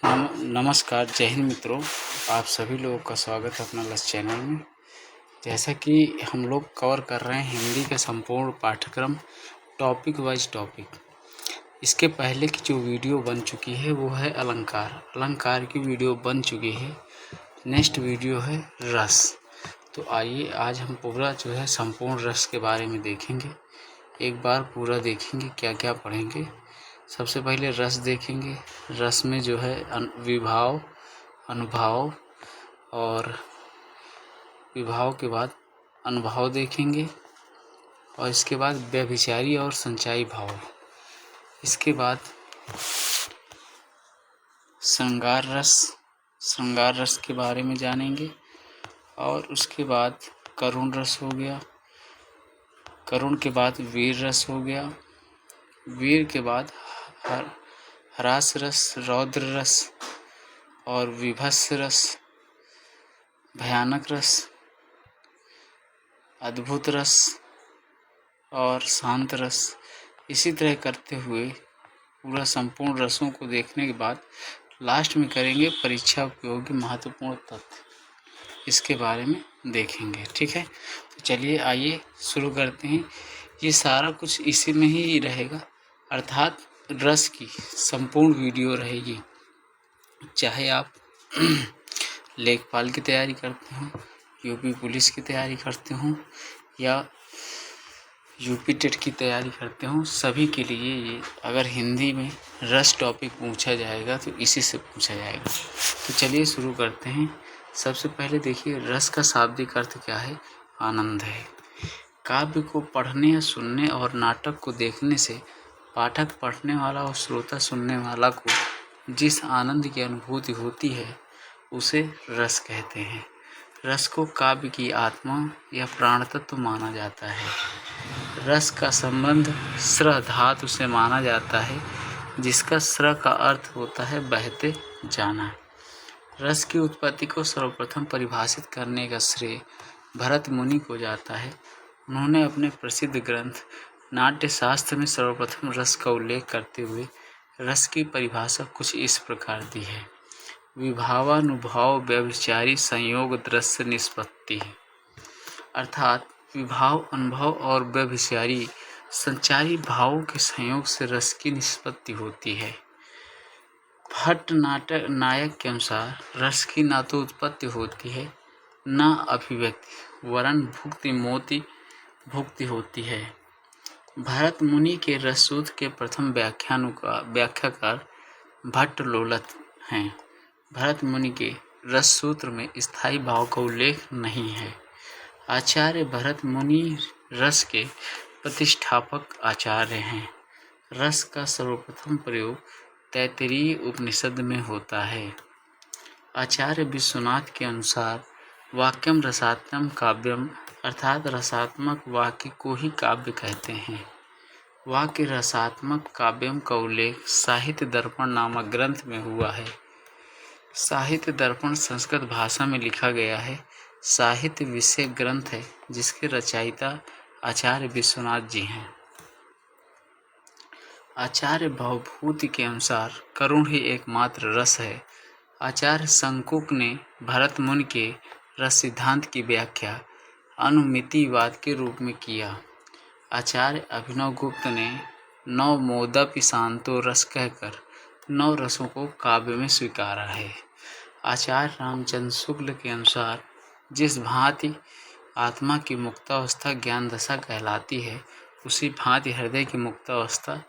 नमस्कार, जय हिंद मित्रों। आप सभी लोगों का स्वागत है अपना लस चैनल में। जैसा कि हम लोग कवर कर रहे हैं हिंदी का संपूर्ण पाठ्यक्रम टॉपिक वाइज टॉपिक। इसके पहले की जो वीडियो बन चुकी है वो है अलंकार की वीडियो बन चुकी है। नेक्स्ट वीडियो है रस। तो आइए आज हम पूरा जो है संपूर्ण रस के बारे में देखेंगे। एक बार पूरा देखेंगे क्या क्या पढ़ेंगे। सबसे पहले रस देखेंगे। रस में जो है विभाव, अनुभाव और विभाव के बाद अनुभाव देखेंगे और इसके बाद व्यभिचारी और संचारी भाव। इसके बाद श्रृंगार रस के बारे में जानेंगे और उसके बाद करुण रस हो गया। करुण के बाद वीर रस हो गया। वीर के बाद ह्रास रस, रौद्र रस और विभत्स रस, भयानक रस, अद्भुत रस और शांत रस। इसी तरह करते हुए पूरा संपूर्ण रसों को देखने के बाद लास्ट में करेंगे परीक्षा उपयोगी महत्वपूर्ण तथ्य। इसके बारे में देखेंगे, ठीक है। तो चलिए आइए शुरू करते हैं। ये सारा कुछ इसी में ही रहेगा, अर्थात रस की संपूर्ण वीडियो रहेगी। चाहे आप लेखपाल की तैयारी करते हो, यूपी पुलिस की तैयारी करते हो या यूपी टेट की तैयारी करते हो, सभी के लिए ये अगर हिंदी में रस टॉपिक पूछा जाएगा तो इसी से पूछा जाएगा। तो चलिए शुरू करते हैं। सबसे पहले देखिए रस का शाब्दिक अर्थ क्या है। आनंद है। काव्य को पढ़ने या सुनने और नाटक को देखने से पाठक पढ़ने वाला और श्रोता सुनने वाला को जिस आनंद की अनुभूति होती है उसे रस कहते हैं। रस को काव्य की आत्मा या प्राण तत्व माना जाता है। रस का संबंध स्र धातु से माना जाता है, जिसका स्र का अर्थ होता है बहते जाना। रस की उत्पत्ति को सर्वप्रथम परिभाषित करने का श्रेय भरत मुनि को जाता है। उन्होंने अपने प्रसिद्ध ग्रंथ नाट्यशास्त्र में सर्वप्रथम रस का उल्लेख करते हुए रस की परिभाषा कुछ इस प्रकार दी है। विभावानुभाव व्यभिचारी संयोग दृश्य निष्पत्ति। अर्थात विभाव, अनुभव और व्यभिचारी संचारी भावों के संयोग से रस की निष्पत्ति होती है। भट्ट नायक के अनुसार रस की न तो उत्पत्ति होती है न अभिव्यक्ति, वरन भुक्ति होती है। भरत मुनि के रस सूत्र के प्रथम व्याख्याकार भट्ट लोलत हैं। भरत मुनि के रस सूत्र में स्थायी भाव का उल्लेख नहीं है। आचार्य भरत मुनि रस के प्रतिष्ठापक आचार्य हैं। रस का सर्वप्रथम प्रयोग तैत्तिरीय उपनिषद में होता है। आचार्य विश्वनाथ के अनुसार वाक्यम रसात्मक काव्यम, अर्थात रसात्मक वाक्य को ही काव्य कहते हैं। वाक्य रसात्मक काव्यम का उल्लेख साहित्य दर्पण नामक ग्रंथ में हुआ है। साहित्य दर्पण संस्कृत भाषा में लिखा गया है। साहित्य विषय ग्रंथ है जिसके रचयिता आचार्य विश्वनाथ जी हैं। आचार्य भवभूति के अनुसार करुण ही एकमात्र रस है। आचार्य शंकुक ने भरत मुनि के रस सिद्धांत की व्याख्या अनुमितिवाद के रूप में किया। आचार्य अभिनव गुप्त ने नौ मोदपि शांतो रस कहकर 9 रसों को काव्य में स्वीकारा है। आचार्य रामचंद्र शुक्ल के अनुसार जिस भांति आत्मा की मुक्तावस्था ज्ञान दशा कहलाती है, उसी भांति हृदय की मुक्तावस्था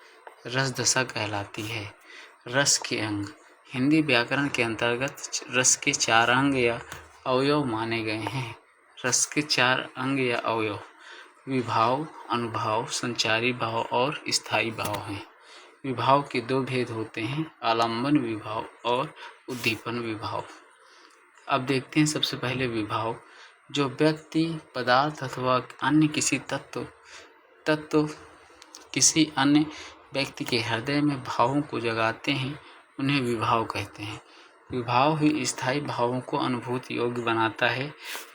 रस दशा कहलाती है। रस के अंग हिंदी व्याकरण के अंतर्गत रस के 4 अंग या अवयव माने गए हैं। रस के 4 अंग या अवयव विभाव, अनुभाव, संचारी भाव और स्थायी भाव हैं। विभाव के 2 भेद होते हैं, आलंबन विभाव और उद्दीपन विभाव। अब देखते हैं सबसे पहले विभाव, जो व्यक्ति, पदार्थ अथवा अन्य किसी तत्व किसी अन्य व्यक्ति के हृदय में भावों को जगाते हैं, उन्हें विभाव कहते हैं। विभाव ही स्थायी भावों को अनुभूति योग्य बनाता है।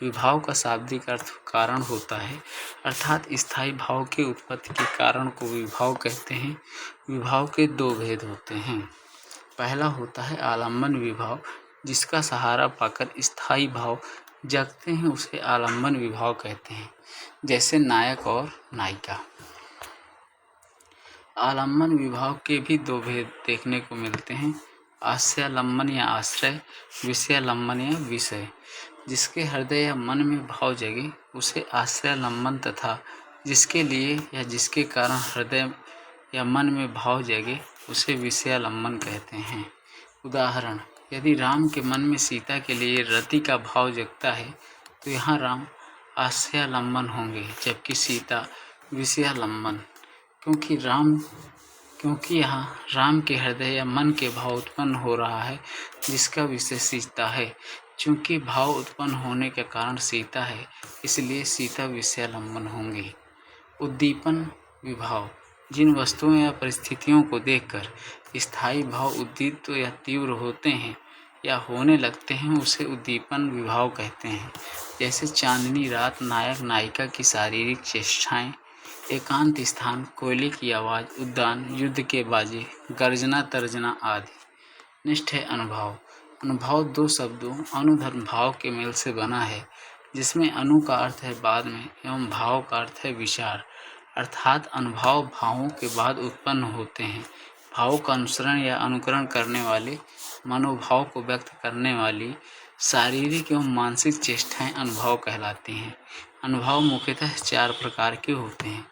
विभाव का शाब्दिक अर्थ कारण होता है, अर्थात स्थायी भाव के उत्पत्ति के कारण को विभाव कहते हैं। विभाव के 2 भेद होते हैं, पहला होता है आलम्बन विभाव, जिसका सहारा पाकर स्थायी भाव जगते हैं, उसे आलम्बन विभाव कहते हैं। जैसे नायक और नायिका। आलम्बन विभाव के भी दो भेद देखने को मिलते हैं, आश्रयालम्बन या आश्रय, विषयालम्बन या विषय। जिसके हृदय या मन में भाव जगे उसे आश्रयालम्बन तथा जिसके लिए या जिसके कारण हृदय या मन में भाव जगे उसे विषयालम्बन कहते हैं। उदाहरण, यदि राम के मन में सीता के लिए रति का भाव जगता है तो यहाँ राम आश्रयालम्बन होंगे, जबकि सीता विषयालम्बन, क्योंकि यहाँ राम के हृदय या मन के भाव उत्पन्न हो रहा है जिसका विषय सीता है। चूँकि भाव उत्पन्न होने के कारण सीता है, इसलिए सीता विषयालम्बन होंगी। उद्दीपन विभाव, जिन वस्तुओं या परिस्थितियों को देखकर स्थायी भाव उद्दीप्त या तीव्र होते हैं या होने लगते हैं उसे उद्दीपन विभाव कहते हैं। जैसे चांदनी रात, नायक नायिका की शारीरिक चेष्टाएं, एकांत स्थान, कोयले की आवाज़, उद्यान, युद्ध के बाजे, गर्जना तर्जना आदि। निष्ठ है अनुभाव। अनुभाव दो शब्दों अनुधर्म भाव के मेल से बना है, जिसमें अनु का अर्थ है बाद में एवं भाव का अर्थ है विचार, अर्थात अनुभाव भावों के बाद उत्पन्न होते हैं। भावों का अनुसरण या अनुकरण करने वाले, मनोभाव को व्यक्त करने वाली शारीरिक एवं मानसिक चेष्टाएं अनुभाव कहलाती हैं। अनुभाव मुख्यतः 4 प्रकार के होते हैं: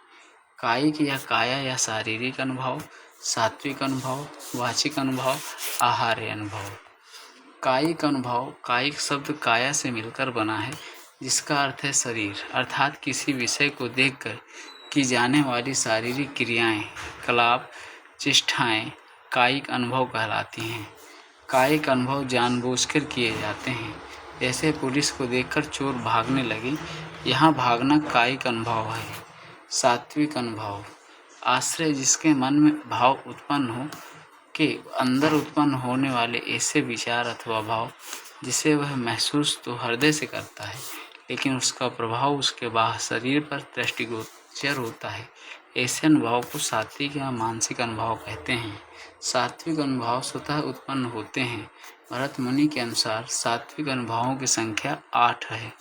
कायिक या काया या शारीरिक अनुभव, सात्विक अनुभव, वाचिक अनुभव, आहार्य अनुभव। कायिक अनुभव, कायिक शब्द काया से मिलकर बना है, जिसका अर्थ है शरीर, अर्थात किसी विषय को देखकर की जाने वाली शारीरिक क्रियाएं, कलाप, चेष्टाएं कायिक अनुभव कहलाती हैं। कायिक अनुभव जानबूझकर किए जाते हैं, जैसे पुलिस को देखकर चोर भागने लगे, यहाँ भागना कायिक अनुभव है। सात्विक अनुभव, आश्रय, जिसके मन में भाव उत्पन्न हो के अंदर उत्पन्न होने वाले ऐसे विचार अथवा भाव जिसे वह महसूस तो हृदय से करता है, लेकिन उसका प्रभाव उसके बाह्य शरीर पर दृष्टिगोचर होता है। ऐसे अनुभव को सात्विक या मानसिक अनुभव कहते हैं। सात्विक अनुभव स्वतः उत्पन्न होते हैं। भरत मुनि के अनुसार सात्विक अनुभवों की संख्या 8 है।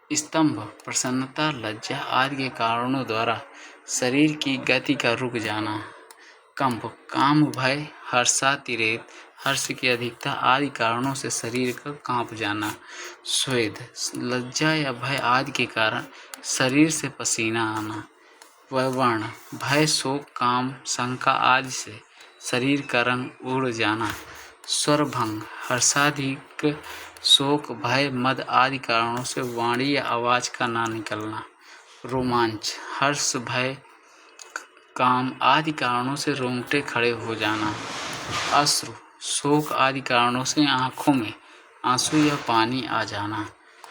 स्तंभ, प्रसन्नता, लज्जा आदि के कारणों द्वारा शरीर की गति का रुक जाना। कंप, काम, भय, हर्षातिरेक, हर्ष की अधिकता आदि कारणों से शरीर का कांप जाना। स्वेद, लज्जा या भय आदि के कारण शरीर से पसीना आना। वर्ण, भय, शोक, काम, शंका आदि से शरीर का रंग उड़ जाना। स्वरभंग, हर्षाधिक, शोक, भय, मद आदि कारणों से वाणी या आवाज का ना निकलना। रोमांच, हर्ष, भय, काम आदि कारणों से रोंगटे खड़े हो जाना। अश्रु, शोक आदि कारणों से आंखों में आंसू या पानी आ जाना।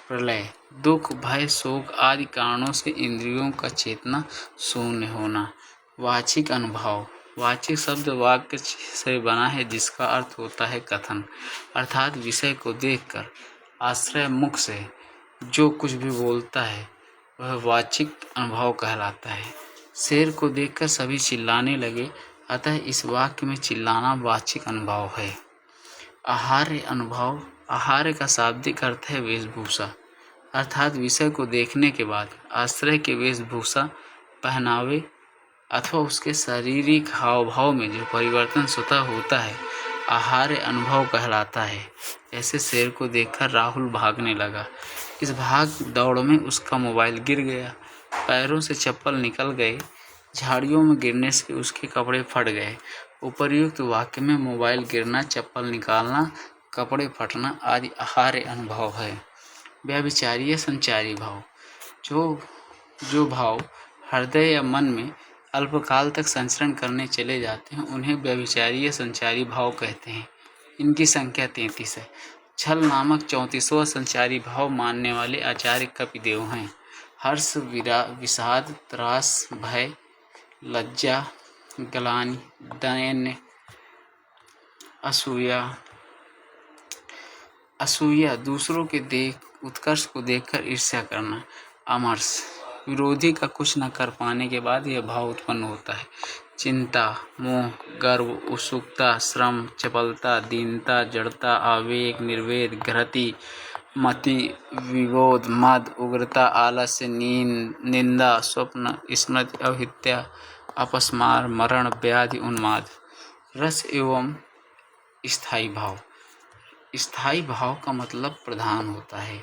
प्रलय, दुख, भय, शोक आदि कारणों से इंद्रियों का चेतना शून्य होना। वाचिक अनुभव, वाचिक शब्द वाक्य से बना है, जिसका अर्थ होता है कथन, अर्थात विषय को देखकर आश्रय मुख से जो कुछ भी बोलता है वह वाचिक अनुभव कहलाता है। शेर को देखकर सभी चिल्लाने लगे, अतः इस वाक्य में चिल्लाना वाचिक अनुभव है। आहार्य अनुभव, आहार्य का शाब्दिक अर्थ है वेशभूषा, अर्थात विषय को देखने के बाद आश्रय के वेशभूषा, पहनावे अथवा उसके शारीरिक हाव भाव में जो परिवर्तन स्वतः होता है आहार्य अनुभव कहलाता है। ऐसे शेर को देखकर राहुल भागने लगा। इस भाग दौड़ में उसका मोबाइल गिर गया, पैरों से चप्पल निकल गए, झाड़ियों में गिरने से उसके कपड़े फट गए। उपर्युक्त वाक्य में मोबाइल गिरना, चप्पल निकालना, कपड़े फटना आदि आहार्य अनुभव है। व्यभिचारीय संचारी भाव, जो भाव हृदय या मन में अल्पकाल तक संचरण करने चले जाते हैं उन्हें व्यभिचारीय संचारी भाव कहते हैं। इनकी संख्या 33 है। छल नामक 34वां संचारी भाव मानने वाले आचार्य कपिदेव हैं। हर्ष, विषाद, त्रास, भय, लज्जा, ग्लानि, दैन्य, असूया, दूसरों के उत्कर्ष को देखकर ईर्ष्या करना। अमर्ष, विरोधी का कुछ न कर पाने के बाद यह भाव उत्पन्न होता है। चिंता, मोह, गर्व, उत्सुकता, श्रम, चपलता, दीनता, जड़ता, आवेग, निर्वेद, घृति, मति, विबोध, मद, उग्रता, आलस्य, निंदा, स्वप्न, स्मृति, अविद्या, अपस्मार, मरण, व्याधि, उन्माद। रस एवं स्थायी भाव। स्थायी भाव का मतलब प्रधान होता है,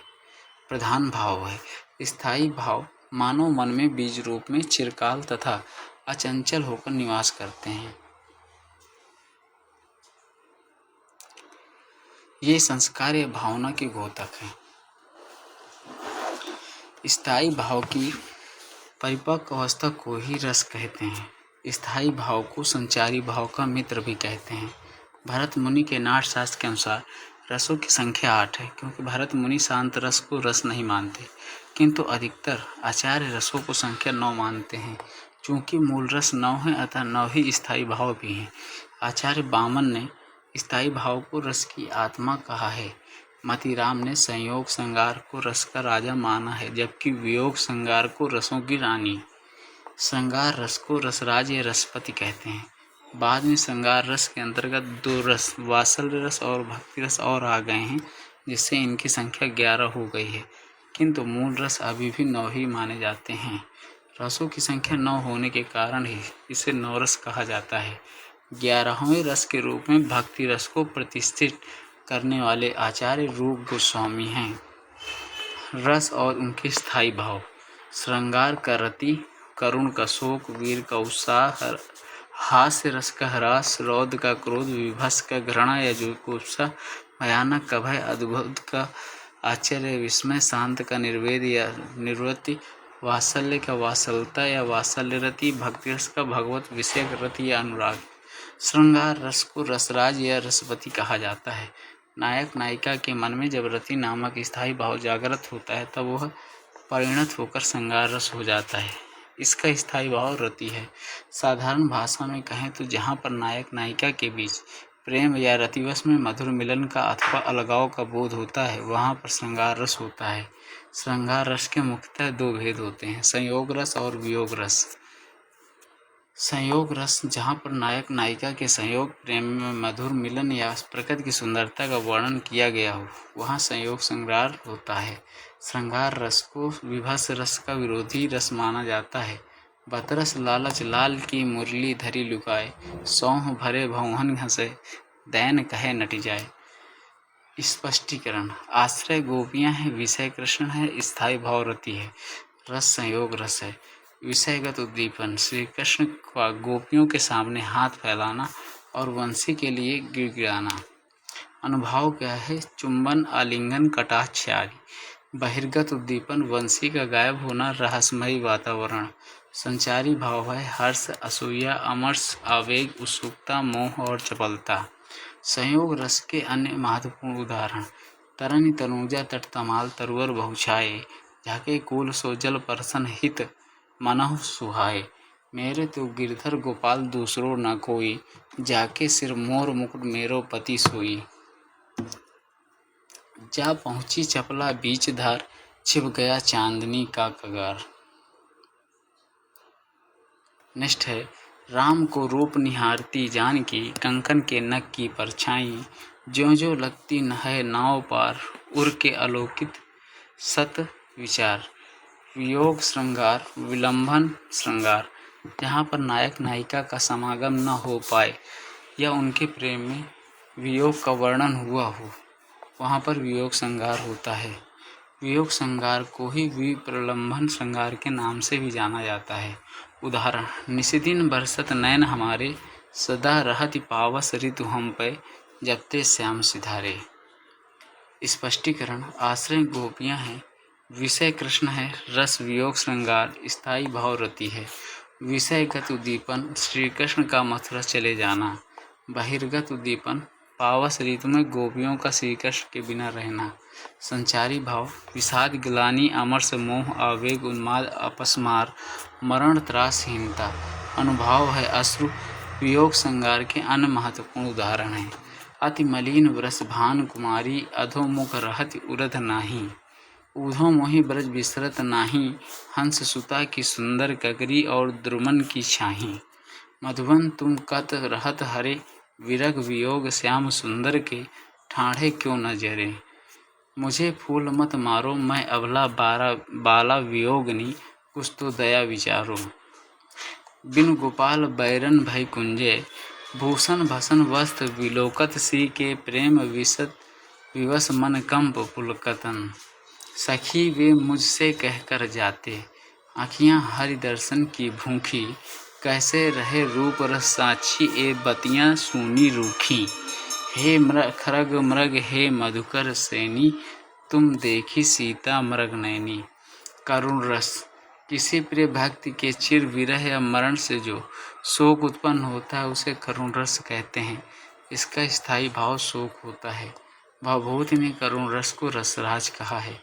प्रधान भाव है। स्थायी भाव मानव मन में बीज रूप में चिरकाल तथा अचंचल होकर निवास करते हैं। ये संस्कार या भावना के द्योतक हैं। स्थायी भाव की परिपक्व अवस्था को ही रस कहते हैं। स्थायी भाव को संचारी भाव का मित्र भी कहते हैं। भरत मुनि के नाट्य शास्त्र के अनुसार रसों की संख्या 8 है, क्योंकि भरत मुनि शांत रस को रस नहीं मानते, किंतु अधिकतर आचार्य रसों को संख्या 9 मानते हैं। चूंकि मूल रस 9 है, अतः 9 ही स्थायी भाव भी हैं। आचार्य बामन ने स्थायी भाव को रस की आत्मा कहा है। मतीराम ने संयोग श्रृंगार को रस का राजा माना है, जबकि वियोग श्रृंगार को रसों की रानी। श्रृंगार रस को रसराज या रसपति कहते हैं। बाद में श्रृंगार रस के अंतर्गत 2 रस, वात्सल्य रस और भक्ति रस और आ गए हैं, जिससे इनकी संख्या 11 हो गई है, किंतु मूल रस अभी भी 9 ही माने जाते हैं। रसों की संख्या 9 होने के कारण ही इसे 9 रस कहा जाता है। 11वें रस के रूप में भक्ति रस को प्रतिष्ठित करने वाले आचार्य रूप गोस्वामी हैं। रस और उनके स्थायी भाव। श्रृंगार का रति, करुण का शोक, वीर का उत्साह, हास्य रस का ह्रास, रौद्र का क्रोध, विभत्स का घृणा या जुगुप्सा, भयानक का भय, अद्भुत का आश्चर्य विस्मय, शांत का निर्वेद या निवृत्ति, वात्सल्य का वात्सलता या वात्सल्य रति, भक्ति रस का भगवत विषय रति या अनुराग। श्रृंगार रस को रसराज या रसपति कहा जाता है। नायक नायिका के मन में जब रति नामक स्थायी भाव जागृत होता है, तब वह परिणत होकर श्रृंगार रस हो जाता है। इसका स्थायी भाव रति है। साधारण भाषा में कहें तो जहाँ पर नायक नायिका के बीच प्रेम या रतिवश में मधुर मिलन का अथवा अलगाव का बोध होता है, वहाँ पर श्रृंगार रस होता है। श्रृंगार रस के मुख्यतः 2 भेद होते हैं, संयोग रस और वियोग रस। संयोग रस जहाँ पर नायक नायिका के संयोग, प्रेम में मधुर मिलन या प्रकृति की सुंदरता का वर्णन किया गया हो, वहाँ संयोग श्रृंगार होता है। श्रृंगार रस को विभत्स रस का विरोधी रस माना जाता है। बदरस लालच लाल की मुरली धरी लुकाए, सौंह भरे भौहन घसे, दैन कहे नटी जाए। स्पष्टीकरण। आश्रय गोपियाँ हैं, विषय कृष्ण है, स्थायी भाव रति है, रस संयोग रस है। विषयगत उद्दीपन। श्री कृष्ण का गोपियों के सामने हाथ फैलाना और वंशी के लिए गिड़गिड़ाना। अनुभाव क्या है? चुंबन, आलिंगन, कटाक्ष आदि। बहिर्गत उद्दीपन। वंशी का गायब होना, रहस्यमयी वातावरण। संचारी भाव है हर्ष, असूया, अमर्ष, आवेग, उत्सुकता, मोह और चपलता। संयोग रस के अन्य महत्वपूर्ण उदाहरण। तरनि तनूजा तट तमाल तरुवर बहुछाए, झाके कूल सो जल परसन हित मनहु सुहाए। मेरे तो गिरधर गोपाल दूसरो न कोई, जाके सिर मोर मुकुट मेरो पति सोई। जा पहुँची चपला बीच धार, छिप गया चांदनी का कगार। नेक्स्ट है, राम को रूप निहारती जानकी, कंकन के नख की परछाई, ज्यों ज्यों लगती न है नाव पार, उर के अलोकित सत विचार। वियोग श्रृंगार, विलंबन श्रृंगार। जहाँ पर नायक नायिका का समागम न हो पाए या उनके प्रेम में वियोग का वर्णन हुआ हो, वहाँ पर वियोग श्रृंगार होता है। वियोग श्रृंगार को ही विप्रलंबन श्रृंगार के नाम से भी जाना जाता है। उदाहरण। निशिदिन बरसत नैन हमारे, सदा रहति पावस ऋतु हम पे, जब ते श्याम सिधारे। स्पष्टीकरण। आश्रय गोपियाँ हैं, विषय कृष्ण है, रस वियोग श्रृंगार, स्थायी भाव रति है। विषयगत उद्दीपन, श्री कृष्ण का मथुरा चले जाना। बहिर्गत उद्दीपन, पावस ऋतु में गोपियों का श्री कृष्ण के बिना रहना। संचारी भाव, विषाद, ग्लानि, अमर्ष, मोह, आवेग, उन्माद, अपस्मार, मरण, त्रासहीनता। अनुभाव है अश्रु। वियोग श्रृंगार के अन्य महत्वपूर्ण उदाहरण हैं। अति मलिन वृष भान कुमारी, अधोमुख रहति उरध नाही, ऊधो मोहि ब्रज बिसरत नाही, हंस सुता की सुंदर ककरी और द्रुमन की छाही। मधुबन तुम कत रहत हरे, विरग वियोग श्याम सुंदर के, ठाढ़े क्यों न जरे। मुझे फूल मत मारो, मैं अबला बाला वियोगनी, कुछ तो दया विचारो। बिन गोपाल बैरन भय कुंजय, भूषण भसन वस्त्र विलोकत सी के, प्रेम विवश मन कंप पुलकतन। सखी वे मुझसे कहकर जाते, आँखियाँ हरि दर्शन की भूखी, कैसे रहे रूप रस साक्षी, ए बतियाँ सूनी रूखी। हे खरग मृग हे मधुकर सैनी, तुम देखी सीता मृग नैनी। करुण रस, किसी प्रिय भक्ति के चिर विरह या मरण से जो शोक उत्पन्न होता है उसे करुण रस कहते हैं। इसका स्थायी भाव शोक होता है। भवभूति ने करुण रस को रसराज कहा है।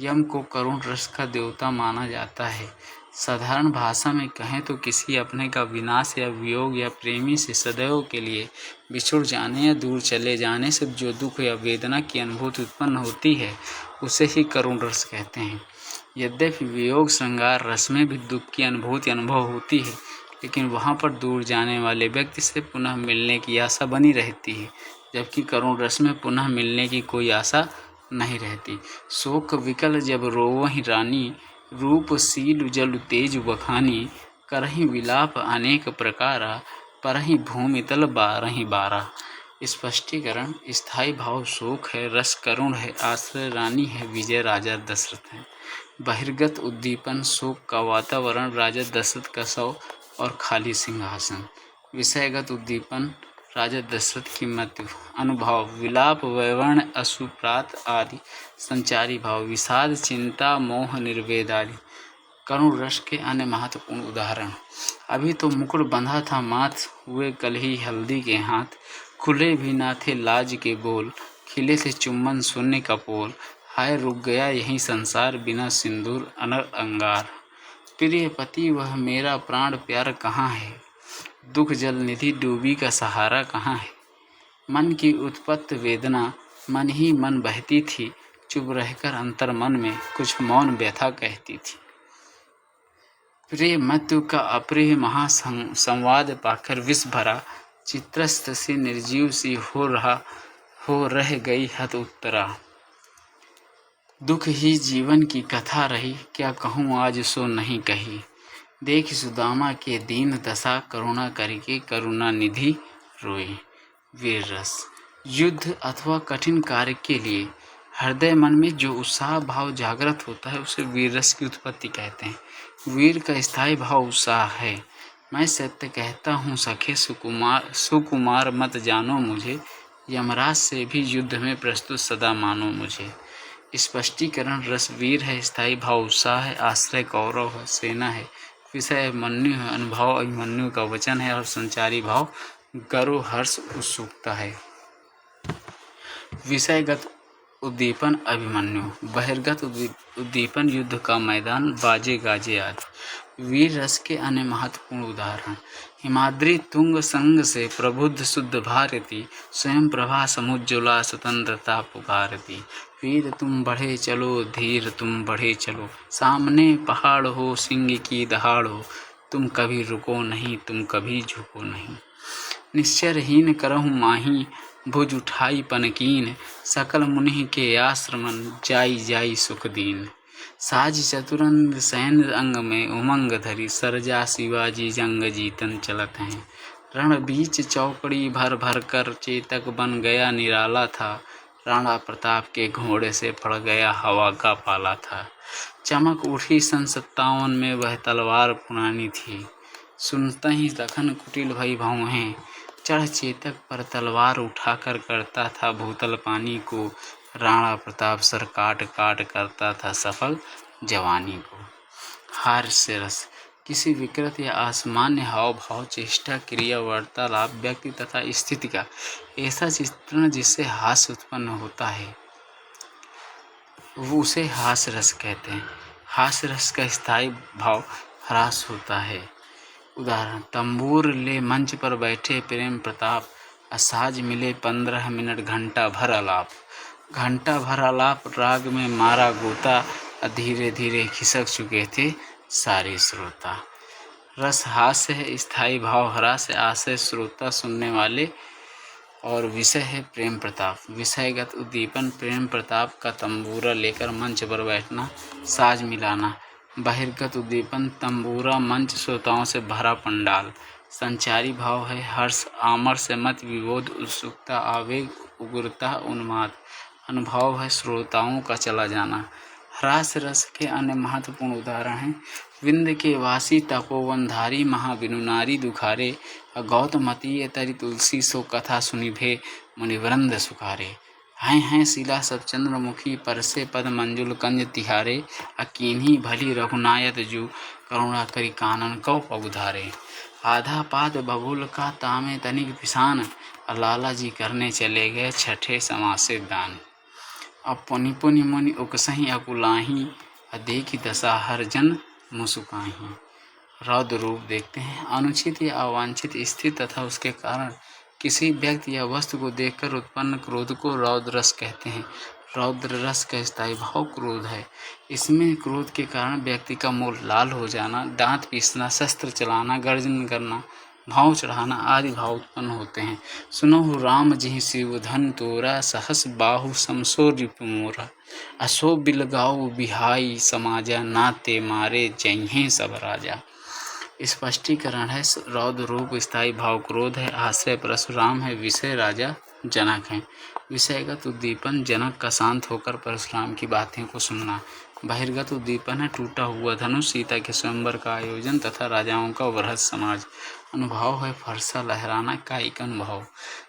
यम को करुण रस का देवता माना जाता है। साधारण भाषा में कहें तो किसी अपने का विनाश या वियोग या प्रेमी से सदैव के लिए बिछुड़ जाने या दूर चले जाने से जो दुख या वेदना की अनुभूति उत्पन्न होती है उसे ही करुण रस कहते हैं। यद्यपि वियोग श्रृंगार रस में भी दुख की अनुभूति अनुभव होती है, लेकिन वहाँ पर दूर जाने वाले व्यक्ति से पुनः मिलने की आशा बनी रहती है, जबकि करुण रस में पुनः मिलने की कोई आशा नहीं रहती। शोक विकल जब रोवहि रानी, रूप सील जल तेज बखानी, करहि विलाप अनेक प्रकारा, परहि भूमि तल बारहि बारा। स्पष्टीकरण, स्थायी भाव शोक है, रस करुण है, आश्रय रानी है, विजय राजा दशरथ है। बहिर्गत उद्दीपन, शोक का वातावरण, राजा दशरथ का शव और खाली सिंहासन। विषयगत उद्दीपन, राजा दशरथ की मृत्यु। अनुभाव, विलाप वैवर्ण अश्रुपात आदि संचारी भाव, विषाद चिंता मोह निर्वेद आदि। करुण रस के अन्य महत्वपूर्ण उदाहरण, अभी तो मुकुट बंधा था माथ, हुए कल ही हल्दी के हाथ, खुले भी ना थे लाज के बोल, खिले थे चुम्बन शून्य कपोल, हाय रुक गया यही संसार, बिना सिंदूर अनर अंगार। प्रिय पति वह मेरा प्राण प्यार कहाँ है, दुख जल निधि डूबी का सहारा कहाँ है। मन की उत्पत्त वेदना, मन ही मन बहती थी, चुप रहकर अंतर मन में कुछ मौन व्यथा कहती थी। प्रिय मृत्यु का अप्रिय महासंवाद पाकर विष भरा, चित्रस्त सी निर्जीव सी हो रह गई हत उत्तरा। दुख ही जीवन की कथा रही, क्या कहूँ आज सो नहीं कही। देख सुदामा के दीन दशा, करुणा करके करुणा निधि रोए। वीर रस, युद्ध अथवा कठिन कार्य के लिए हृदय मन में जो उत्साह भाव जागृत होता है उसे वीर रस की उत्पत्ति कहते हैं। वीर का स्थायी भाव उत्साह है। मैं सत्य कहता हूँ सखे सुकुमार मत जानो मुझे, यमराज से भी युद्ध में प्रस्तुत सदा मानो मुझे। स्पष्टीकरण, रस वीर है, स्थायी भाव उत्साह है, आश्रय कौरव है, सेना है, विषय अभिमन्यु है, अनुभव अभिमन्यु का वचन है और संचारी भाव गर्व हर्ष उत्सुकता है। विषयगत उद्दीपन अभिमन्यु, बहिर्गत उद्दीपन युद्ध का मैदान, बाजे गाजे आदि। वीर रस के अन्य महत्वपूर्ण उदाहरण, हिमाद्री तुंग संग से प्रबुद्ध शुद्ध भारती, स्वयं प्रभा समुज्ज्वला स्वतंत्रता पुकारती। वीर तुम बढ़े चलो, धीर तुम बढ़े चलो, सामने पहाड़ हो सिंह की दहाड़ हो, तुम कभी रुको नहीं, तुम कभी झुको नहीं। निश्चरहीन करहु माही, भुज उठाई पनकीन, सकल मुनि के आश्रमन, जाई जाई सुख दीन। साज चतुरंग सैन्य अंग में उमंग धरी, सरजा शिवाजी जंग जीतन चलत हैं। रण बीच चौकड़ी भर भर कर, चेतक बन गया निराला था, राणा प्रताप के घोड़े से पड़ गया हवा का पाला था। चमक उठी सन 57 में वह तलवार पुरानी थी, सुनते ही लखन कुटिल भई भौहें, चढ़ चेतक पर तलवार उठाकर करता था भूतल पानी को, राणा प्रताप सर काट काट करता था सफल जवानी को। हास्य रस, किसी विकृत या असामान्य हाव भाव चेष्टा क्रिया वार्तालाप व्यक्ति तथा स्थिति का ऐसा चित्रण जिससे हास्य उत्पन्न होता है वो उसे हास्य रस कहते हैं। हास्य रस का स्थायी भाव ह्रास होता है। उदाहरण, तंबूर ले मंच पर बैठे प्रेम प्रताप, असाज मिले 15 मिनट घंटा भर आलाप। घंटा भर आलाप राग में मारा गोता, धीरे धीरे खिसक चुके थे सारे श्रोता। रस हास्य है, स्थायी भाव ह्रास, आशय श्रोता सुनने वाले, और विषय है प्रेम प्रताप। विषयगत उद्दीपन प्रेम प्रताप का तंबूरा लेकर मंच पर बैठना, साज मिलाना। बहिर्गत उद्दीपन तंबूरा मंच, श्रोताओं से भरा पंडाल। संचारी भाव है हर्ष, आमर्ष, मत विबोध, उत्सुकता, आवेग, उग्रता, उन्माद। अनुभव है श्रोताओं का चला जाना। ह्रास रस के अन्य महत्वपूर्ण उदाहरण हैं विंध्य के वासी तपोवनधारी, महाविनुनारी दुखारे, गौतमती तरि तुलसी सो कथा सुनिभे, मुनिवृंद सुखारे। हैं शिला सब चंद्रमुखी, परसे पद मंजुल कंज तिहारे, अकीन्ही भली रघुनायत जू, करुणा करी कानन कौ पगुधारे। आधा पाद बबूल का तामे तनिक पिसान, लाला जी करने चले गए छठे समासे दान। अब पुनि पुनि मुनि उकसहीं अकुलाहीं, देखी दशा हर जन मुसुकाहीं। रौद्र रूप देखते हैं अनुचित या अवांछित स्थिति तथा उसके कारण किसी व्यक्ति या वस्तु को देखकर उत्पन्न क्रोध को रौद्र रस कहते हैं। रौद्र रस का स्थायी भाव क्रोध है। इसमें क्रोध के कारण व्यक्ति का मुंह लाल हो जाना, दांत पीसना, शस्त्र चलाना, गर्जन करना, भाव चढ़ाना आदि भाव उत्पन्न होते हैं। सुनहु राम जिहि शिव धन तोरा, सहस बाहु समसो रिपु मोरा, अशो बिलगाऊ बिहाई समाजा, नाते मारे जइहें सब राजा। स्पष्टीकरण है रौद्र रूप स्थायी भाव क्रोध है, आश्रय परशुराम है, विषय राजा जनक हैं। विषयगत उद्दीपन जनक का शांत होकर परशुराम की बातें को सुनना। बहिर्गत उद्दीपन है टूटा हुआ धनुष, सीता के स्वयंवर का आयोजन तथा राजाओं का वृहद समाज। अनुभव है फरसा लहराना, कायिक अनुभव।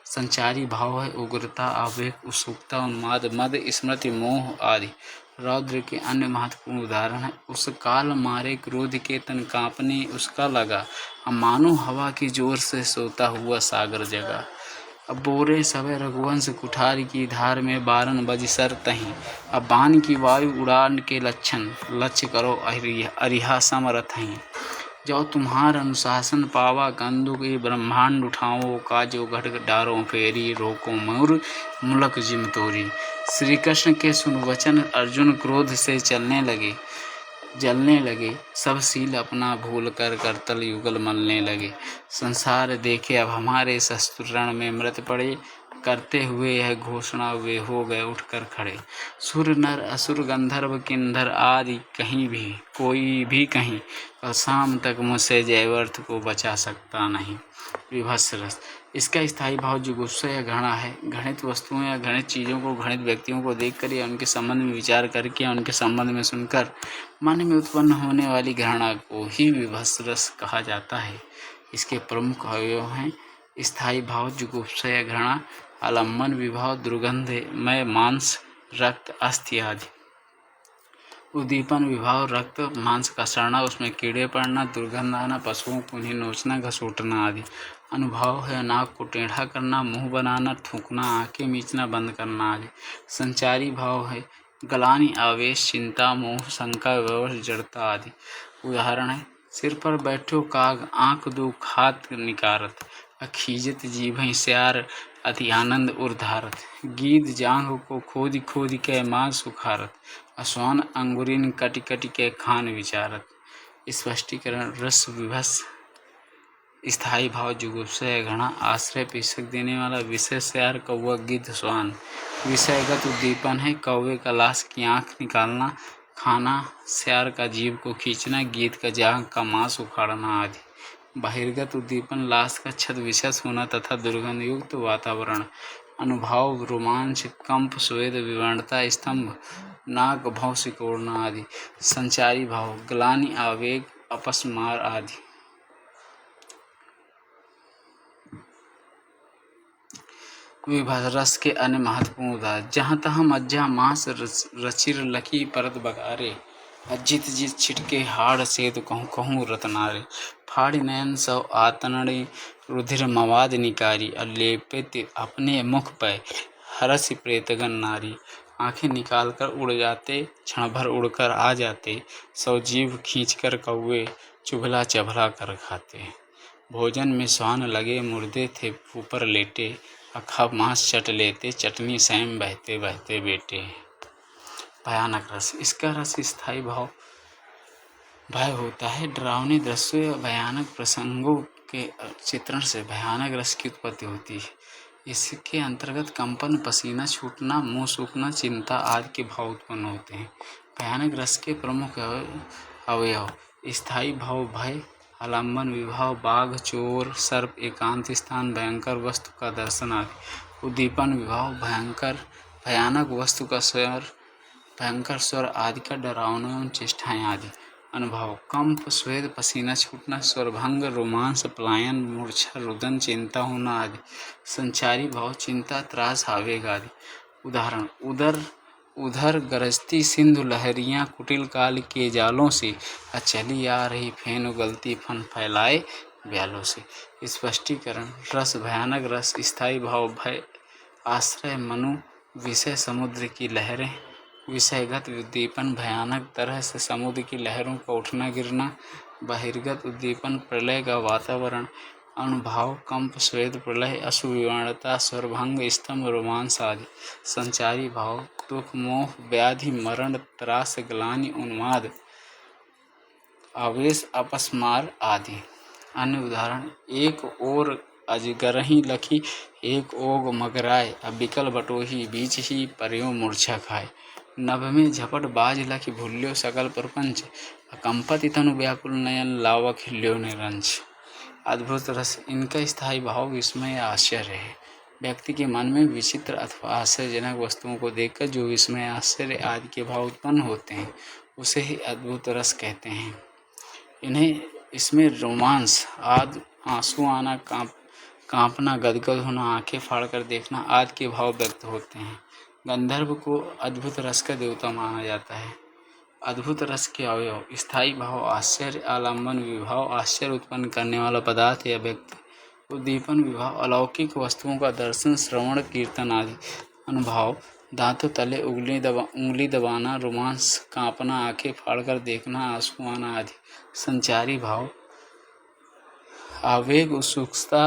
संचारी भाव है उग्रता, आवेग, उत्सुकता, उन्माद, मद, स्मृति, मोह आदि। रौद्र के अन्य महत्वपूर्ण उदाहरण है उस काल मारे क्रोध के तन कांपने उसका लगा, अब मानो हवा की जोर से सोता हुआ सागर जगा। अब बोरे सवे रघुवंश कुठार की धार में, बारन बज सर तहीं, अब बाण की वायु उड़ान के लक्षण, लक्ष्य करो अरिहा समरथहीं। जो तुम्हार अनुशासन पावा, कंदुक ये ब्रह्मांड उठाओ, का जो घट डारो फेरी, रोको मोर मुलक जिम तोरी। श्री कृष्ण के सुन वचन अर्जुन क्रोध से जलने लगे, सब सील अपना भूल कर करतल युगल मलने लगे। संसार देखे अब हमारे शस्त्र रण में मृत पड़े, करते हुए यह घोषणा वे हो गए उठकर खड़े। सुर नर असुर गंधर्व किन्नर आदि कहीं भी कोई भी कहीं, कल शाम तक मुझसे जयवर्थ को बचा सकता नहीं। विभत्स रस इसका स्थायी भाव जुगुप्सा या घृणा है। घृणित वस्तुओं या घृणित चीज़ों को, घृणित व्यक्तियों को देखकर या उनके संबंध में विचार करके या उनके संबंध में सुनकर मन में उत्पन्न होने वाली घृणा को ही विभत्स रस कहा जाता है। इसके प्रमुख अवयव हैं स्थायी भाव जुगुप्सा या घृणा, आलम्बन विभाव, दुर्गंधमय मांस, रक्त, अस्थि आदि। उद्दीपन विभाव रक्त मांस का सड़ना, उसमें कीड़े पड़ना, दुर्गंध आना, पशुओं को उन्हें नोचना, घसूटना आदि। अनुभव है नाक को टेढ़ा करना, मुंह बनाना, थूकना, आंखें मीचना, बंद करना आदि। संचारी भाव है ग्लानि, आवेश, चिंता, मोह, शंका, विवश, जड़ता आदि। उदाहरण है सिर पर बैठो काग, आंख दो खात निकारत, अखीजत जीभहि स्यार, अति आनंद उर्धारत। गीद जांघ को खोद खोद के माँ सुखारत, असवान अंगुरिन कटि कटि के खान विचारत। स्पष्टीकरण रस विभस स्थायी भाव जुगुप्सा या घृणा, आश्रय पीछक देने वाला, विषय स्यार, कौवा, गिद्ध, स्वान। विषयगत उद्दीपन है कौवे का लाश की आंख निकालना, खाना, स्यार का जीभ को खींचना, गिद्ध का जांघ का मांस उखाड़ना आदि। बहिर्गत उद्दीपन लाश का छद विशेष होना तथा दुर्गंध युक्त वातावरण। अनुभव रोमांच, कंप, स्वेद, विवरणता, स्तंभ, नाक, भौं सिकोड़ना आदि। संचारी भाव ग्लानि, आवेग, अपस्मार आदि। विभत्स रस के अन्य महत्वपूर्ण उदाहरण जहाँ तहाँ मज्जा मांस रचिर लकी परत बगारे, जित जित छिटके हाड़ सेत कहूँ कहूँ रतनारे। फाड़ी नयन सौ आतनड़ी, रुधिर मवाद निकारी, अलेपित अपने मुख पे हरस प्रेतगन नारी। आंखें निकालकर उड़ जाते, क्षण भर उड़कर आ जाते, सौ जीभ खींचकर कौवे चुभला चभला कर खाते। भोजन में स्वान लगे, मुर्दे थे ऊपर लेटे, अखा मांस चट लेते, चटनी सैम बहते बहते बेटे। भयानक रस इसका रस स्थायी भाव भय होता है। डरावने दृश्यों या भयानक प्रसंगों के चित्रण से भयानक रस की उत्पत्ति होती है। इसके अंतर्गत कंपन, पसीना छूटना, मुंह सूखना, चिंता आदि के भाव उत्पन्न होते हैं। भयानक रस के प्रमुख अवयव: स्थायी भाव भय, आलम्बन विभाव, बाघ, चोर, सर्प, एकांत स्थान, भयंकर वस्तु का दर्शन आदि। उद्दीपन विभाव भयानक वस्तु का भयंकर स्वर आदि का डरावना चेष्टाएं आदि। अनुभव: कंप, स्वेद, पसीना छूटना, स्वरभंग, रोमांस, पलायन, मूर्छा, रुदन, चिंता होना आदि। संचारी भाव चिंता, त्रास, आवेग आदि। उदाहरण: उधर गरजती सिंधु लहरियाँ कुटिल काल के जालों से, चली आ रही फेन उगलती फन फैलाए ब्यालों से। स्पष्टीकरण: रस भयानक रस, स्थायी भाव भय, आश्रय मनु, विषय समुद्र की लहरें। विषयगत उद्दीपन भयानक तरह से समुद्र की लहरों का उठना गिरना। बहिर्गत उद्दीपन प्रलय का वातावरण। अनुभाव कंप, स्वेद, प्रलय, अशुविवर्णता, स्वरभंग, स्तंभ, रोमांस आदि। संचारी भाव दुख, मोह, व्याधि, मरण, त्रास, ग्लानि, उन्माद, आवेश, अपस्मार आदि। अन्य उदाहरण: एक ओर अजगरही लखी, एक ओग मगराए, बिकल बटोही, बीच ही पर्यों मूर्छा खाए। नभ में झपट बाज लखी, भूल्यो सकल प्रपंच, कंपति तनु व्याकुल नयन, लावक हिल्यो निरंश। अद्भुत रस, इनका स्थायी भाव विस्मय या आश्चर्य है। व्यक्ति के मन में विचित्र अथवा आश्चर्यजनक वस्तुओं को देखकर जो विस्मय, आश्चर्य आदि के भाव उत्पन्न होते हैं, उसे ही अद्भुत रस कहते हैं। इसमें रोमांस आदि, आंसू आना, कांपना, गदगद होना, आंखें फाड़कर देखना आदि के भाव व्यक्त होते हैं। गंधर्व को अद्भुत रस का देवता माना जाता है। अद्भुत रस के अवयव: स्थायी भाव आश्चर्य, आलम्बन विभाव आश्चर्य उत्पन्न करने वाला पदार्थ या व्यक्ति। उद्दीपन विभाव अलौकिक वस्तुओं का दर्शन, श्रवण, कीर्तन आदि। अनुभाव दांतों तले उंगली दबाना, रोमांस, कांपना, आंखें फाड़कर देखना, आंसू आना आदि। संचारी भाव आवेग, उत्सुकता,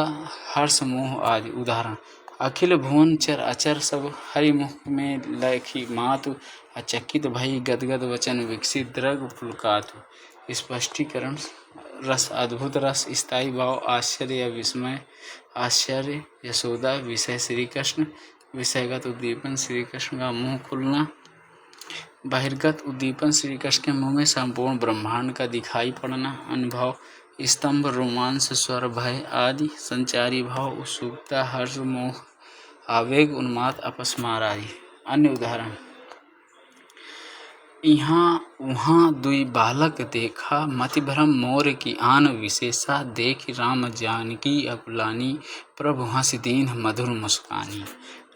हर्ष, मोह आदि। उदाहरण: अखिल भुवन चर अचर सब, हरिमुख में लखी मातु, अचकित भई गदगद वचन विकसित द्रग पुलकातु। स्पष्टीकरण: रस अद्भुत रस, स्थायी भाव आश्चर्य या विस्मय, आश्चर्य यशोदा, विषय श्री कृष्ण। विषयगत उद्दीपन श्री कृष्ण का मुंह खुलना। बहिर्गत उद्दीपन श्री कृष्ण के मुंह में संपूर्ण ब्रह्मांड का दिखाई पड़ना। अनुभव स्तंभ, रोमांस, स्वर, भय आदि। संचारी भाव उत्सुकता, हर्ष, मोह, आवेग, उन्माद, अपस्मार आदि। अन्य उदाहरण: यहाँ वहाँ दुई बालक देखा, मति भ्रम मोर की आन विशेषा, देख राम जानकी अकुलानी, प्रभु हंस दीन मधुर मुस्कानी।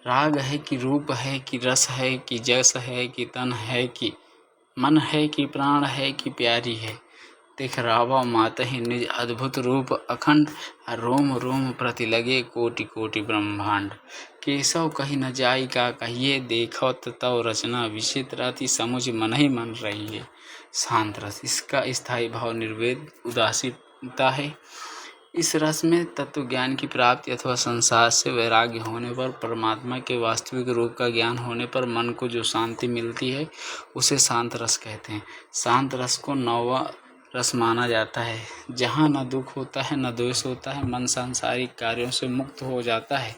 राग है कि रूप है कि रस है कि जस है कि तन है कि मन है कि प्राण है कि प्यारी है, देख रावा मातहि निज अद्भुत रूप अखंड, रोम रोम प्रति लगे कोटि कोटि ब्रह्मांड। केशव कही न जाई का कहिए, देखो तव रचना विचित्र, अति समुझ मन ही मन रही है। शांत रस, इसका स्थायी भाव निर्वेद, उदासीनता है। इस रस में तत्व ज्ञान की प्राप्ति अथवा संसार से वैराग्य होने पर, परमात्मा के वास्तविक रूप का ज्ञान होने पर मन को जो शांति मिलती है, उसे शांत रस कहते हैं। शांत रस को नौवां रस माना जाता है। जहाँ न दुख होता है न द्वेष होता है, मन सांसारिक कार्यों से मुक्त हो जाता है,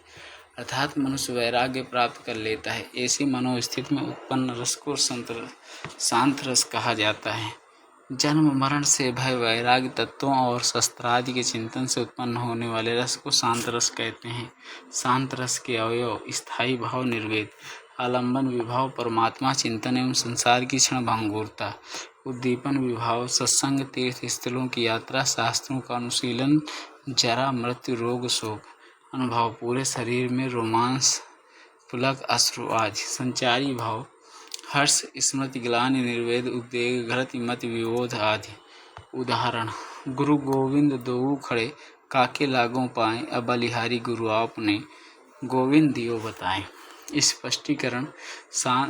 अर्थात मनुष्य वैराग्य प्राप्त कर लेता है। ऐसी मनोस्थिति में उत्पन्न रस को शांत रस कहा जाता है। जन्म मरण से भय, वैराग्य तत्वों और शस्त्रादि के चिंतन से उत्पन्न होने वाले रस को शांत रस कहते हैं। शांत रस के अवयव: स्थायी भाव निर्वेद, आलम्बन विभाव परमात्मा चिंतन एवं संसार की क्षण भंगुरता। उद्दीपन विभाव सत्संग, तीर्थ स्थलों की यात्रा, शास्त्रों का अनुशीलन, जरा, मृत्यु, रोग, शोक। अनुभव पूरे शरीर में रोमांस, पुलक, अश्रु आदि। संचारी भाव हर्ष, स्मृति, ग्लानि, निर्वेद, उद्वेग, घृति, मति, विबोध आदि। उदाहरण: गुरु गोविंद दोऊ खड़े, काके लागों पाए, अब बलिहारी गुरु आपने, गोविंद दियो बताएं। स्पष्टीकरण: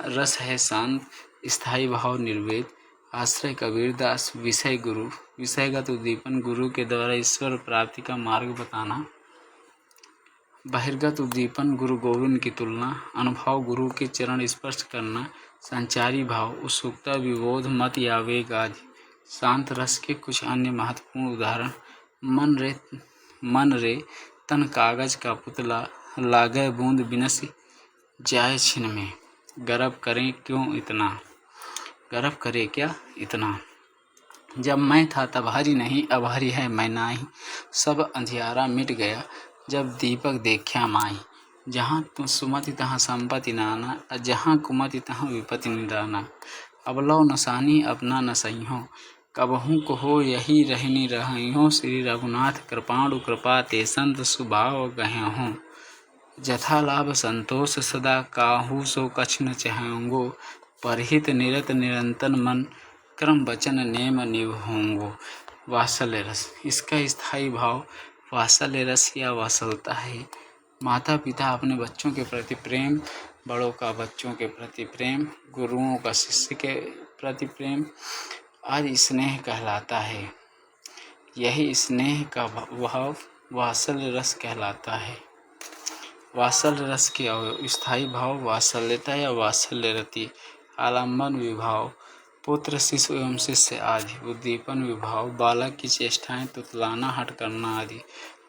रस है शांत, स्थायी भाव निर्वेद, आश्रय कबीरदास, विषय गुरु। विषयगत उद्दीपन गुरु के द्वारा ईश्वर प्राप्ति का मार्ग बताना। बहिर्गत उद्दीपन गुरु गोविंद की तुलना। अनुभव गुरु के चरण स्पर्श करना। संचारी भाव उत्सुकता, विबोध, मत, आवेग आदि। शांत रस के कुछ अन्य महत्वपूर्ण उदाहरण मन रे तन कागज का पुतला, लागे बूंद बिनस जाए छिन में, गर्व करें क्यों इतना, गर्व करे क्या इतना। जब मैं था तब हरि नहीं, अब हरि है मैं नाही, सब अंधियारा मिट गया जब दीपक देखा माई। जहाँ तुम सुमति तहाँ संपत्ति नाना, जहाँ कुमति तहाँ विपत्ति निदाना। अब लो नसानी अपना न सही कबहू को हो यही रहनी रहियो, श्री रघुनाथ कृपाणु कृपा ते संत सुभाव गहे हों। जथा लाभ संतोष सदा काहू सो कछ न चाहेंगो, परहित निरत निरंतर मन क्रम वचन नेम निभोंगो। वात्सल्य रस, इसका स्थायी भाव वात्सल्य रस या वात्सलता है। माता पिता अपने बच्चों के प्रति प्रेम, बड़ों का बच्चों के प्रति प्रेम, गुरुओं का शिष्य के प्रति प्रेम आदि स्नेह कहलाता है। यही स्नेह का भाव वात्सल्य रस कहलाता है। वात्सल्य रस के स्थायी भाव वात्सल्यता या वात्सल्य रति, आलम्बन विभाव, पुत्र शिशु एवं शिष्य आदि, उद्दीपन विभाव, बालक की चेष्टाएं तुतलाना हट करना आदि,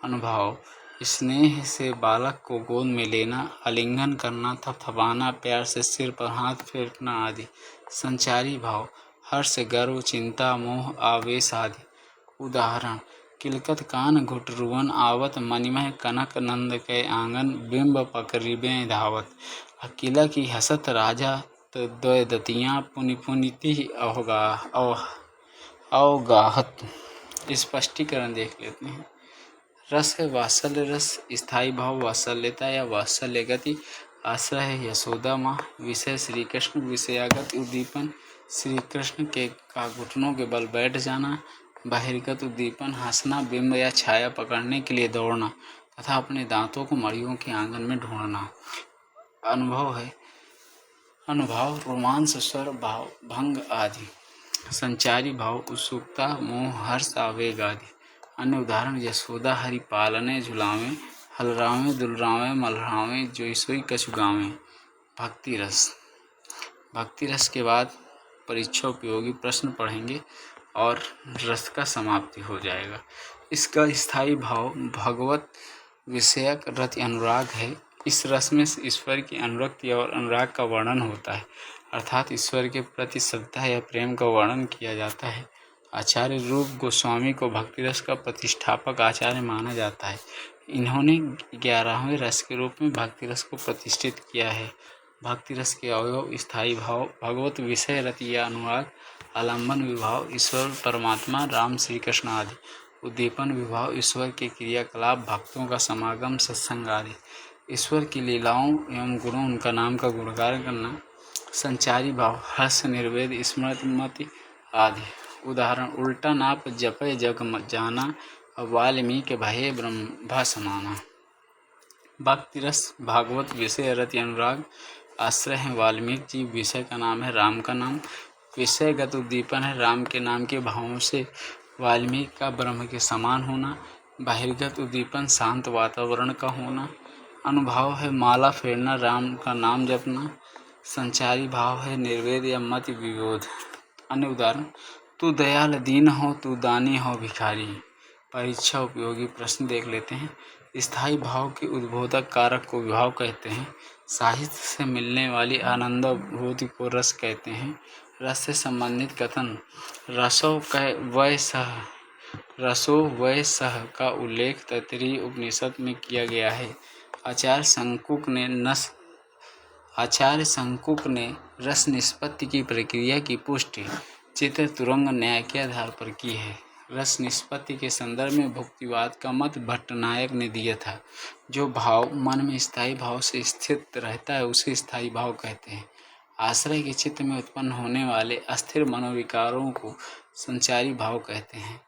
अनुभाव, स्नेह से बालक को गोद में लेना, आलिंगन करना, थपथपाना, प्यार से सिर पर हाथ फेरना आदि, संचारी भाव, हर्ष गर्व चिंता मोह आवेश आदि। उदाहरण, किलकत कान घुट रुवन आवत, मणिमय कनक नंद के आंगन, बिंब पकड़िबें धावत। अकेला की हसत राजा द्वय दतियाँ, पुनि पुनिति अवगाहत। स्पष्टीकरण देख लेते हैं। रस है वात्सल्य रस, स्थायी भाव वात्सल्यता या वात्सल्य गति, आश्रय है यशोदा माँ, विषय श्री कृष्ण, विषयागत उद्दीपन श्री कृष्ण के का घुटनों के बल बैठ जाना, बहिर्गत उद्दीपन हंसना, बिंब या छाया पकड़ने के लिए दौड़ना तथा अपने दांतों को मड़ियों के आंगन में ढूंढना। अनुभव है अनुभाव, रोमांस, स्वर भाव, भंग आदि। संचारी भाव, उत्सुकता मोह हर्ष आवेग आदि। अन्य उदाहरण, यशोदा हरि पालने झुलावें, हलरावें दुलरावें मलरावें, जोई सोई कछु गावें। भक्ति रस, भक्ति रस के बाद परीक्षा उपयोगी प्रश्न पढ़ेंगे और रस का समाप्ति हो जाएगा। इसका स्थायी भाव भगवत विषयक रति अनुराग है। इस रस में ईश्वर की अनुरक्ति और अनुराग का वर्णन होता है, अर्थात ईश्वर के प्रति श्रद्धा या प्रेम का वर्णन किया जाता है। आचार्य रूप गोस्वामी को भक्ति रस का प्रतिष्ठापक आचार्य माना जाता है। इन्होंने 11वें रस के रूप में भक्ति रस को प्रतिष्ठित किया है। भक्ति रस के अवयव, स्थायी भाव भगवत विषय रति या अनुराग, आलम्बन विभाव ईश्वर परमात्मा राम श्री कृष्ण आदि, उद्दीपन विभाव ईश्वर के क्रियाकलाप भक्तों का समागम सत्संग आदि, ईश्वर की लीलाओं एवं गुणों उनका नाम का गुणगान करना। संचारी भाव हर्ष निर्वेद स्मृति मति आदि। उदाहरण, उल्टा नाप जपय जग जाना, वाल्मीकि भये ब्रह्म समाना। भक्ति रस भागवत विषय रति अनुराग, आश्रय है वाल्मीकि जी, विषय का नाम है राम का नाम, विषयगत उद्दीपन है राम के नाम के भावों से वाल्मीकि का ब्रह्म के समान होना, बहिर्गत उद्दीपन शांत वातावरण का होना, अनुभाव है माला फेरना राम का नाम जपना, संचारी भाव है निर्वेद या मति विरोध। अन्य उदाहरण, तू दयाल दीन हो तू दानी हो भिखारी। परीक्षा उपयोगी प्रश्न देख लेते हैं। स्थायी भाव के उद्बोधक कारक को विभाव कहते हैं। साहित्य से मिलने वाली आनंदानुभूति को रस कहते हैं। रस से संबंधित कथन, रसो वै सह का उल्लेख तैत्तिरीय उपनिषद में किया गया है। आचार्य शंकुक ने रस निष्पत्ति की प्रक्रिया की पुष्टि चित्र तुरंग न्याय के आधार पर की है। रस निष्पत्ति के संदर्भ में भुक्तिवाद का मत भट्टनायक ने दिया था। जो भाव मन में स्थायी भाव से स्थित रहता है उसे स्थायी भाव कहते हैं। आश्रय के चित्त में उत्पन्न होने वाले अस्थिर मनोविकारों को संचारी भाव कहते हैं।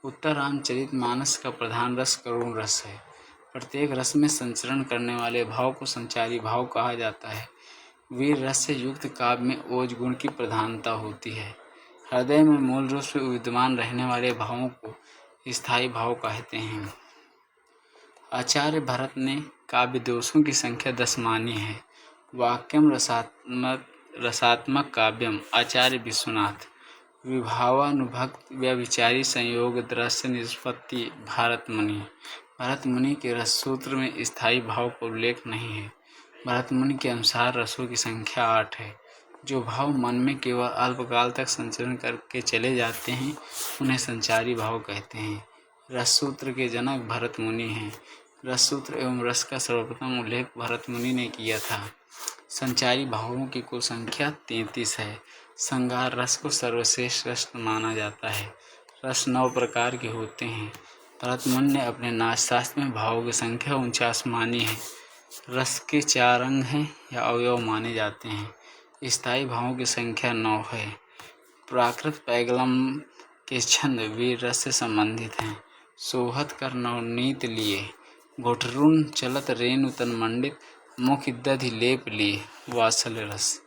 उत्तर रामचरितमानस का प्रधान रस करुण रस है। प्रत्येक रस में संचरण करने वाले भाव को संचारी भाव कहा जाता है। वीर रस से युक्त काव्य में ओज गुण की प्रधानता होती है। हृदय में मूल रूप से विद्यमान रहने वाले भावों को स्थायी भाव कहते हैं। आचार्य भरत ने काव्य दोषों की संख्या 10 मानी है। वाक्यम रसात्मक काव्यम आचार्य विश्वनाथ। विभावानुभक्त व्यभिचारी संयोग दृश्य निष्पत्ति भरत मुनि। भरत मुनि के रस सूत्र में स्थायी भाव का उल्लेख नहीं है। भरत मुनि के अनुसार रसों की संख्या 8 है। जो भाव मन में केवल अल्पकाल तक संचरण करके चले जाते हैं उन्हें संचारी भाव कहते हैं। रस सूत्र के जनक भरत मुनि हैं। रस सूत्र एवं रस का सर्वप्रथम उल्लेख भरत मुनि ने किया था। संचारी भावों की कुल संख्या 33 है। श्रृंगार रस को सर्वश्रेष्ठ रस माना जाता है। रस 9 प्रकार के होते हैं। भरत मुनि ने अपने नाट्यशास्त्र में भावों की संख्या 49 मानी है। रस के 4 अंग हैं या अवयव माने जाते हैं। स्थायी भावों की संख्या 9 है। प्राकृत पैगलम के छंद वीर रस से संबंधित हैं। सोहत कर नवनीत लिए, घुटरुन चलत रेणु तन मंडित, मुख दधि लेप लिए, वात्सल्य रस।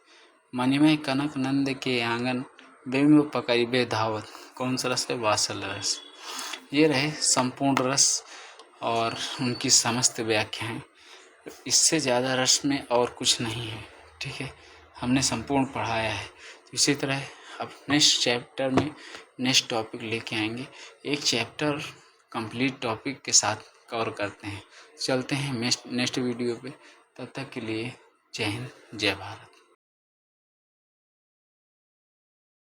मणिमय कनक नंद के आंगन, बिंब पकड़िबे धावत। कौन सा रस है? वात्सल्य रस। ये रहे संपूर्ण रस और उनकी समस्त व्याख्याएं। इससे ज़्यादा रस में और कुछ नहीं है। ठीक है, हमने संपूर्ण पढ़ाया है। तो इसी तरह अब नेक्स्ट चैप्टर में नेक्स्ट टॉपिक लेके आएंगे। एक चैप्टर कंप्लीट टॉपिक के साथ कवर करते हैं। चलते हैं नेक्स्ट वीडियो पे। तब तक के लिए जय हिंद, जय भारत।